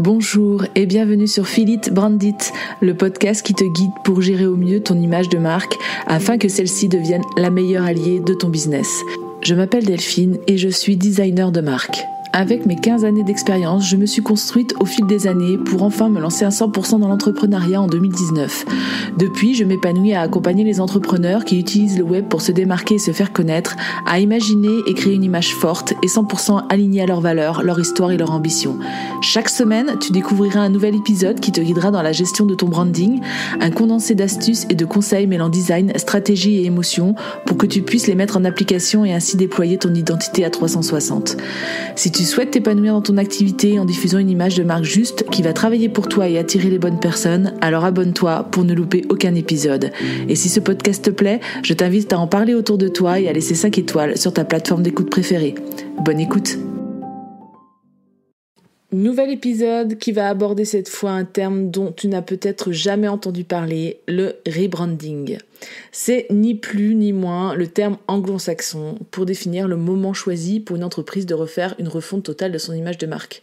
Bonjour et bienvenue sur Feel It, Brand It, le podcast qui te guide pour gérer au mieux ton image de marque afin que celle-ci devienne la meilleure alliée de ton business. Je m'appelle Delphine et je suis designer de marque. Avec mes 15 années d'expérience, je me suis construite au fil des années pour enfin me lancer à 100% dans l'entrepreneuriat en 2019. Depuis, je m'épanouis à accompagner les entrepreneurs qui utilisent le web pour se démarquer et se faire connaître, à imaginer et créer une image forte et 100% alignée à leurs valeurs, leur histoire et leur ambition. Chaque semaine, tu découvriras un nouvel épisode qui te guidera dans la gestion de ton branding, un condensé d'astuces et de conseils mêlant design, stratégie et émotion pour que tu puisses les mettre en application et ainsi déployer ton identité à 360. Si tu souhaites t'épanouir dans ton activité en diffusant une image de marque juste qui va travailler pour toi et attirer les bonnes personnes, alors abonne-toi pour ne louper aucun épisode. Et si ce podcast te plaît, je t'invite à en parler autour de toi et à laisser 5 étoiles sur ta plateforme d'écoute préférée. Bonne écoute! Nouvel épisode qui va aborder cette fois un terme dont tu n'as peut-être jamais entendu parler, le rebranding. C'est ni plus ni moins le terme anglo-saxon pour définir le moment choisi pour une entreprise de refaire une refonte totale de son image de marque.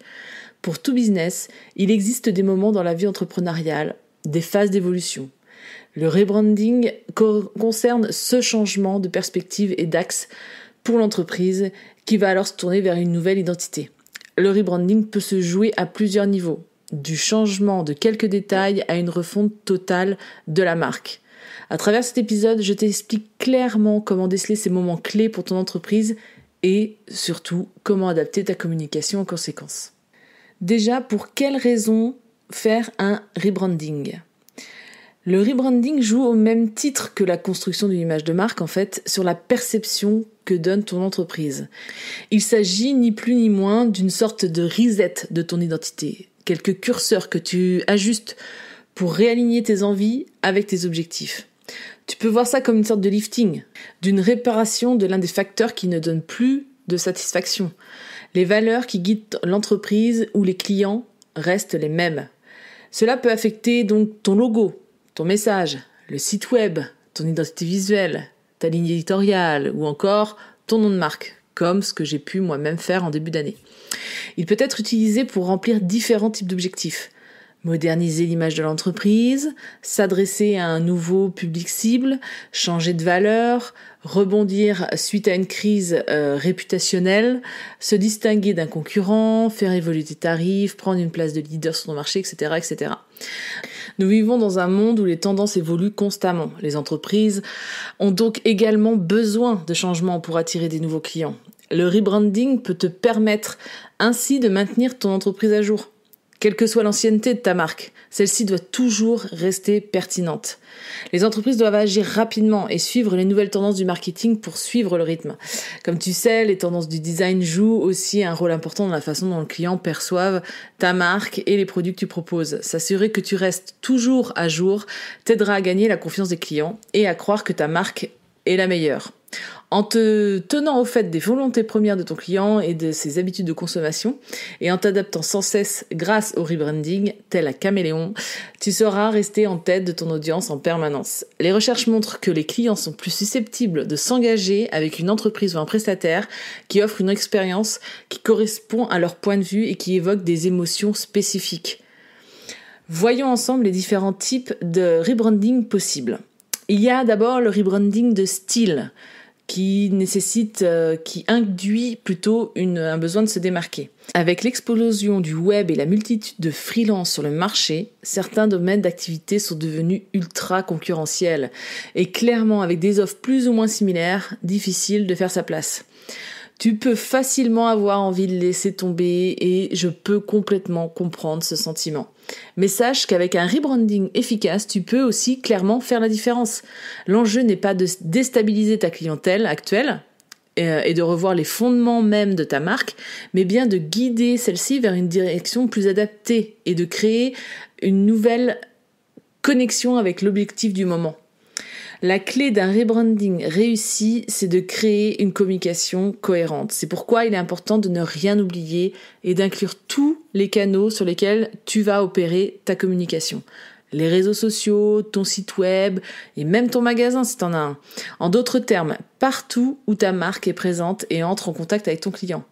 Pour tout business, il existe des moments dans la vie entrepreneuriale, des phases d'évolution. Le rebranding concerne ce changement de perspective et d'axe pour l'entreprise qui va alors se tourner vers une nouvelle identité. Le rebranding peut se jouer à plusieurs niveaux, du changement de quelques détails à une refonte totale de la marque. À travers cet épisode, je t'explique clairement comment déceler ces moments clés pour ton entreprise et surtout comment adapter ta communication en conséquence. Déjà, pour quelles raisons faire un rebranding ? Le rebranding joue au même titre que la construction d'une image de marque, en fait, sur la perception que donne ton entreprise. Il s'agit ni plus ni moins d'une sorte de reset de ton identité, quelques curseurs que tu ajustes pour réaligner tes envies avec tes objectifs. Tu peux voir ça comme une sorte de lifting, d'une réparation de l'un des facteurs qui ne donne plus de satisfaction. Les valeurs qui guident l'entreprise ou les clients restent les mêmes. Cela peut affecter donc ton logo, ton message, le site web, ton identité visuelle, ta ligne éditoriale ou encore ton nom de marque, comme ce que j'ai pu moi-même faire en début d'année. Il peut être utilisé pour remplir différents types d'objectifs. Moderniser l'image de l'entreprise, s'adresser à un nouveau public cible, changer de valeur, rebondir suite à une crise réputationnelle, se distinguer d'un concurrent, faire évoluer tes tarifs, prendre une place de leader sur ton marché, etc., etc. Nous vivons dans un monde où les tendances évoluent constamment. Les entreprises ont donc également besoin de changements pour attirer des nouveaux clients. Le rebranding peut te permettre ainsi de maintenir ton entreprise à jour. Quelle que soit l'ancienneté de ta marque, celle-ci doit toujours rester pertinente. Les entreprises doivent agir rapidement et suivre les nouvelles tendances du marketing pour suivre le rythme. Comme tu sais, les tendances du design jouent aussi un rôle important dans la façon dont le client perçoive ta marque et les produits que tu proposes. S'assurer que tu restes toujours à jour t'aidera à gagner la confiance des clients et à croire que ta marque est la meilleure. En te tenant au fait des volontés premières de ton client et de ses habitudes de consommation, et en t'adaptant sans cesse grâce au rebranding, tel un caméléon, tu sauras rester en tête de ton audience en permanence. Les recherches montrent que les clients sont plus susceptibles de s'engager avec une entreprise ou un prestataire qui offre une expérience qui correspond à leur point de vue et qui évoque des émotions spécifiques. Voyons ensemble les différents types de rebranding possibles. Il y a d'abord le rebranding de style, qui induit plutôt un besoin de se démarquer. Avec l'explosion du web et la multitude de freelances sur le marché, certains domaines d'activité sont devenus ultra concurrentiels et clairement avec des offres plus ou moins similaires, difficile de faire sa place. Tu peux facilement avoir envie de laisser tomber et je peux complètement comprendre ce sentiment. Mais sache qu'avec un rebranding efficace, tu peux aussi clairement faire la différence. L'enjeu n'est pas de déstabiliser ta clientèle actuelle et de revoir les fondements même de ta marque, mais bien de guider celle-ci vers une direction plus adaptée et de créer une nouvelle connexion avec l'objectif du moment. La clé d'un rebranding réussi, c'est de créer une communication cohérente. C'est pourquoi il est important de ne rien oublier et d'inclure tous les canaux sur lesquels tu vas opérer ta communication. Les réseaux sociaux, ton site web et même ton magasin si t'en as un. En d'autres termes, partout où ta marque est présente et entre en contact avec ton client.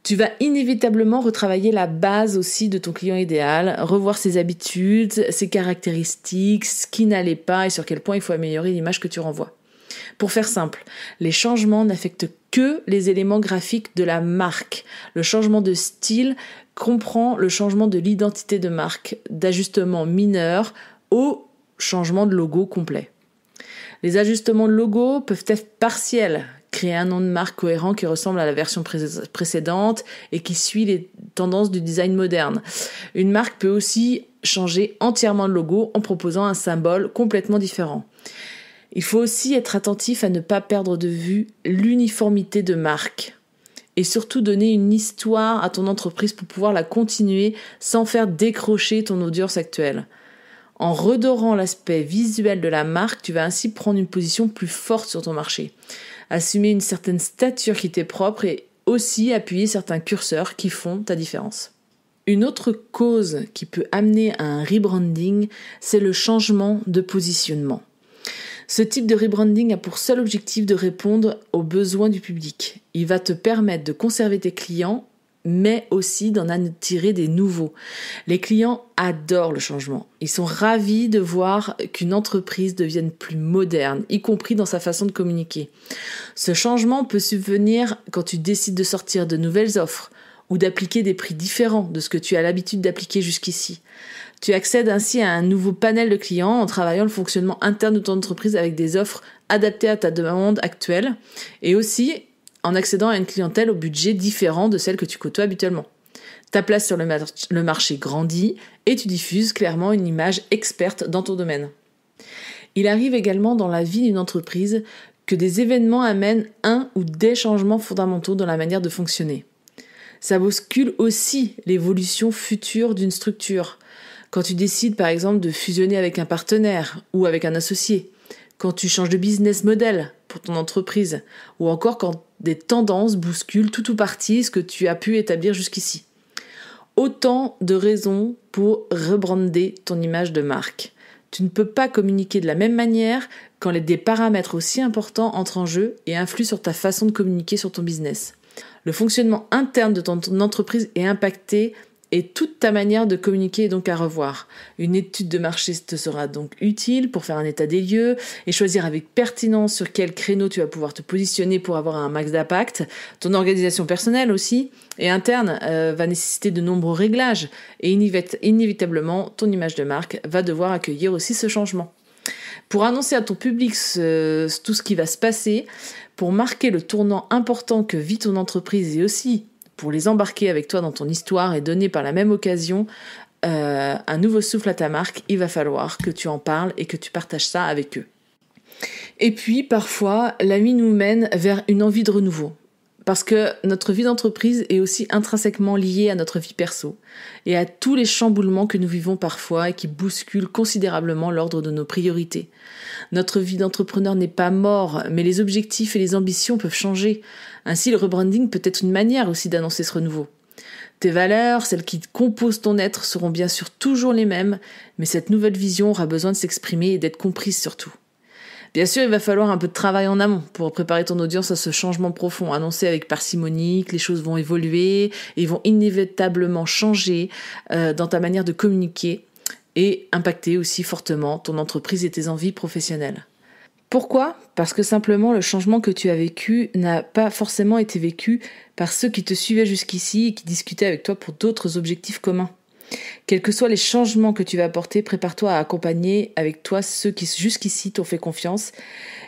Tu vas inévitablement retravailler la base aussi de ton client idéal, revoir ses habitudes, ses caractéristiques, ce qui n'allait pas et sur quel point il faut améliorer l'image que tu renvoies. Pour faire simple, les changements n'affectent que les éléments graphiques de la marque. Le changement de style comprend le changement de l'identité de marque, d'ajustements mineurs au changement de logo complet. Les ajustements de logo peuvent être partiels, créer un nom de marque cohérent qui ressemble à la version précédente et qui suit les tendances du design moderne. Une marque peut aussi changer entièrement le logo en proposant un symbole complètement différent. Il faut aussi être attentif à ne pas perdre de vue l'uniformité de marque et surtout donner une histoire à ton entreprise pour pouvoir la continuer sans faire décrocher ton audience actuelle. En redorant l'aspect visuel de la marque, tu vas ainsi prendre une position plus forte sur ton marché, assumer une certaine stature qui t'est propre et aussi appuyer certains curseurs qui font ta différence. Une autre cause qui peut amener à un rebranding, c'est le changement de positionnement. Ce type de rebranding a pour seul objectif de répondre aux besoins du public. Il va te permettre de conserver tes clients, mais aussi d'en attirer des nouveaux. Les clients adorent le changement. Ils sont ravis de voir qu'une entreprise devienne plus moderne, y compris dans sa façon de communiquer. Ce changement peut subvenir quand tu décides de sortir de nouvelles offres ou d'appliquer des prix différents de ce que tu as l'habitude d'appliquer jusqu'ici. Tu accèdes ainsi à un nouveau panel de clients en travaillant le fonctionnement interne de ton entreprise avec des offres adaptées à ta demande actuelle et aussi en accédant à une clientèle au budget différent de celle que tu côtoies habituellement. Ta place sur le marché grandit et tu diffuses clairement une image experte dans ton domaine. Il arrive également dans la vie d'une entreprise que des événements amènent un ou des changements fondamentaux dans la manière de fonctionner. Ça bouscule aussi l'évolution future d'une structure. Quand tu décides par exemple de fusionner avec un partenaire ou avec un associé, quand tu changes de business model pour ton entreprise, ou encore quand des tendances bousculent tout ou partie ce que tu as pu établir jusqu'ici. Autant de raisons pour rebrander ton image de marque. Tu ne peux pas communiquer de la même manière quand des paramètres aussi importants entrent en jeu et influent sur ta façon de communiquer sur ton business. Le fonctionnement interne de ton entreprise est impacté et toute ta manière de communiquer est donc à revoir. Une étude de marché te sera donc utile pour faire un état des lieux et choisir avec pertinence sur quel créneau tu vas pouvoir te positionner pour avoir un max d'impact. Ton organisation personnelle aussi et interne va nécessiter de nombreux réglages et inévitablement ton image de marque va devoir accueillir aussi ce changement. Pour annoncer à ton public tout ce qui va se passer, pour marquer le tournant important que vit ton entreprise et aussi pour les embarquer avec toi dans ton histoire et donner par la même occasion un nouveau souffle à ta marque, il va falloir que tu en parles et que tu partages ça avec eux. Et puis, parfois, la vie nous mène vers une envie de renouveau. Parce que notre vie d'entreprise est aussi intrinsèquement liée à notre vie perso et à tous les chamboulements que nous vivons parfois et qui bousculent considérablement l'ordre de nos priorités. Notre vie d'entrepreneur n'est pas mort, mais les objectifs et les ambitions peuvent changer. Ainsi, le rebranding peut être une manière aussi d'annoncer ce renouveau. Tes valeurs, celles qui composent ton être, seront bien sûr toujours les mêmes, mais cette nouvelle vision aura besoin de s'exprimer et d'être comprise surtout. Bien sûr, il va falloir un peu de travail en amont pour préparer ton audience à ce changement profond, annoncé avec parcimonie, que les choses vont évoluer et vont inévitablement changer dans ta manière de communiquer et impacter aussi fortement ton entreprise et tes envies professionnelles. Pourquoi ? Parce que simplement le changement que tu as vécu n'a pas forcément été vécu par ceux qui te suivaient jusqu'ici et qui discutaient avec toi pour d'autres objectifs communs. Quels que soient les changements que tu vas apporter, prépare-toi à accompagner avec toi ceux qui jusqu'ici t'ont fait confiance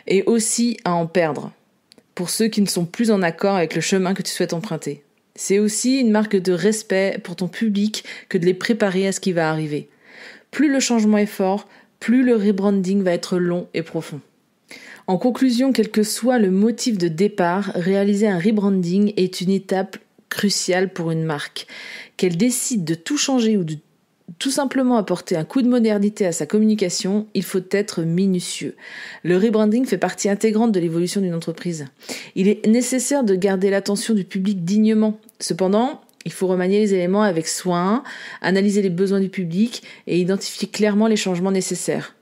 et aussi à en perdre pour ceux qui ne sont plus en accord avec le chemin que tu souhaites emprunter. C'est aussi une marque de respect pour ton public que de les préparer à ce qui va arriver. Plus le changement est fort, plus le rebranding va être long et profond. En conclusion, quel que soit le motif de départ, réaliser un rebranding est une étape cruciale pour une marque. Qu'elle décide de tout changer ou de tout simplement apporter un coup de modernité à sa communication, il faut être minutieux. Le rebranding fait partie intégrante de l'évolution d'une entreprise. Il est nécessaire de garder l'attention du public dignement. Cependant, il faut remanier les éléments avec soin, analyser les besoins du public et identifier clairement les changements nécessaires.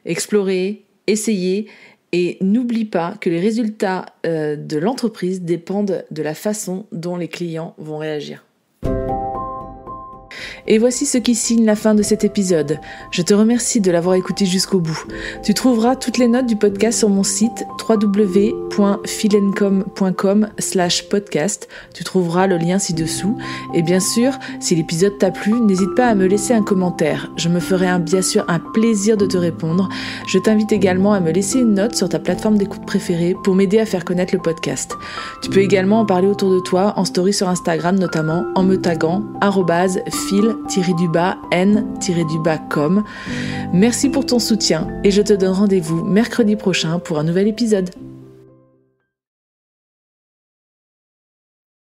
Explorer, essayer Et n'oublie pas que les résultats de l'entreprise dépendent de la façon dont les clients vont réagir. Et voici ce qui signe la fin de cet épisode. Je te remercie de l'avoir écouté jusqu'au bout. Tu trouveras toutes les notes du podcast sur mon site www.philencom.com/podcast. Tu trouveras le lien ci-dessous. Et bien sûr, si l'épisode t'a plu, n'hésite pas à me laisser un commentaire. Je me ferai bien sûr un plaisir de te répondre. Je t'invite également à me laisser une note sur ta plateforme d'écoute préférée pour m'aider à faire connaître le podcast. Tu peux également en parler autour de toi, en story sur Instagram notamment, en me taguant @phil_n_com. Merci pour ton soutien et je te donne rendez-vous mercredi prochain pour un nouvel épisode.